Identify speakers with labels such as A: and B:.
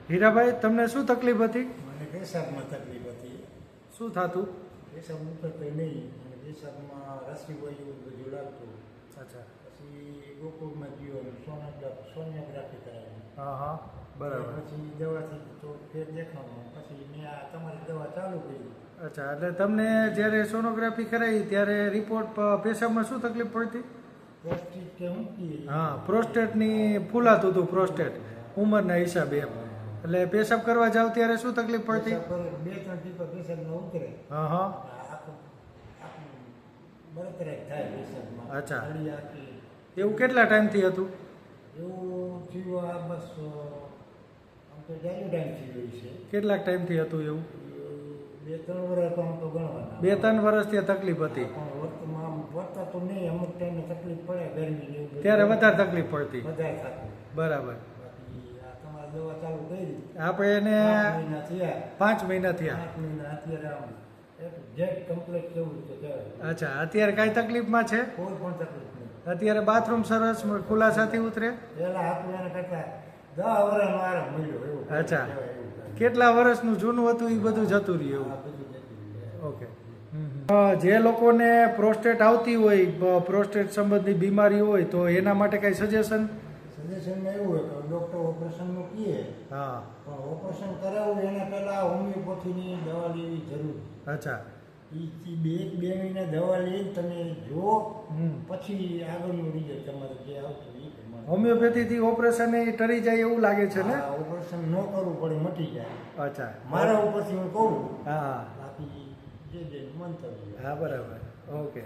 A: હીરાભાઈ, તમને શું તકલીફ હતી?
B: મને પેશાબમાં તકલીફ હતી.
A: શું થતું?
B: પેશાબ ઉતરતો નહીં અને પેશાબમાં રસી હોય એવું બધું લાગતું.
A: અચ્છા.
B: પછી ગોકુળમાં ગયો અને સોનિયોગ્રાફી કરાવી.
A: હા હા, બરાબર.
B: પછી દવાથી તો ફેર દેખાણો. પછી મેં આ તમારી દવા ચાલુ કરી.
A: અચ્છા, એટલે તમને જ્યારે સોનોગ્રાફી કરાવી ત્યારે રિપોર્ટ પેશાબમાં શું તકલીફ પડતી?
B: પ્રોસ્ટેટ કે શું કહીએ?
A: હા, પ્રોસ્ટેટની ફૂલાતું હતું, પ્રોસ્ટેટ ઉંમરના હિસાબે એમ. એટલે પેશાબ કરવા જાવ ત્યારે શું તકલીફ પડતી?
B: પેશાબ 2-3 ટીપા પેશાબમાં ઉતરે.
A: હા હા.
B: બળતરાશ થાય પેશાબમાં.
A: અચ્છા.
B: હળી આખી.
A: એવું કેટલા ટાઈમથી હતું?
B: એવું થયું આ બસ આમ તો જાજુ ટાઈમથી હોય છે.
A: કેટલાક ટાઈમથી હતું એવું?
B: 2-3 વર્ષ આમ તો ગણવાના.
A: 2-3 વર્ષથી આ તકલીફ હતી.
B: પણ વર્તમાન વર્તા તો નહીં, અમુક ટાઈમે તકલીફ પડે ગરમી ને એવું બધું.
A: ત્યારે વધારે તકલીફ પડતી.
B: વધારે થતું.
A: બરાબર.
B: બાકી આ તમારી દવા ચાલુ કરી.
A: આપણે એને
B: 5 મહિના થયા.
A: 5 મહિના થયા.
B: 5 મહિના અત્યારે આમ જેટ કમ્પ્લીટ કેવું છે કહેવાય.
A: અચ્છા, અત્યારે કઈ તકલીફમાં છે?
B: કોઈ પણ તકલીફ નહીં.
A: અત્યારે બાથરૂમ સરસ ખુલાસાથી ઉતરે?
B: પહેલા આપણે એને કરતા 10 વર્ષનો આરામ મળ્યો એવું.
A: અચ્છા.
B: કહેવાય એવું.
A: કેટલા વર્ષનું જૂનું હતું એ બધું જતું રહ્યું?
B: આ બધું જતું રહ્યું.
A: ઓકે. જે લોકોને પ્રોસ્ટેટ આવતી હોય, પ્રોસ્ટેટ સંબંધી બીમારી હોય, તો એના માટે કઈ સજેશન?
B: સજેશનમાં એવું હોય કે ડૉક્ટર ઓપરેશનનું કહે.
A: હા.
B: પણ ઓપરેશન કરાવવું એના પહેલાં હોમિયોપેથીની દવા લેવી જરૂરી.
A: અચ્છા.
B: એ 2 મહિના દવા લઈને તમે જો પછી આગળનું રિઝલ્ટ તમારે જે આવતું એ પ્રમાણે.
A: હોમિયોપેથીથી ઓપરેશન એ ટરી જાય એવું લાગે છે ને?
B: ઓપરેશન ન કરવું પડે, મટી જાય.
A: અચ્છા.
B: મારા ઉપરથી હું કહું.
A: હા
B: બાકી જે મંતવ્ય.
A: હા, બરાબર. ઓકે.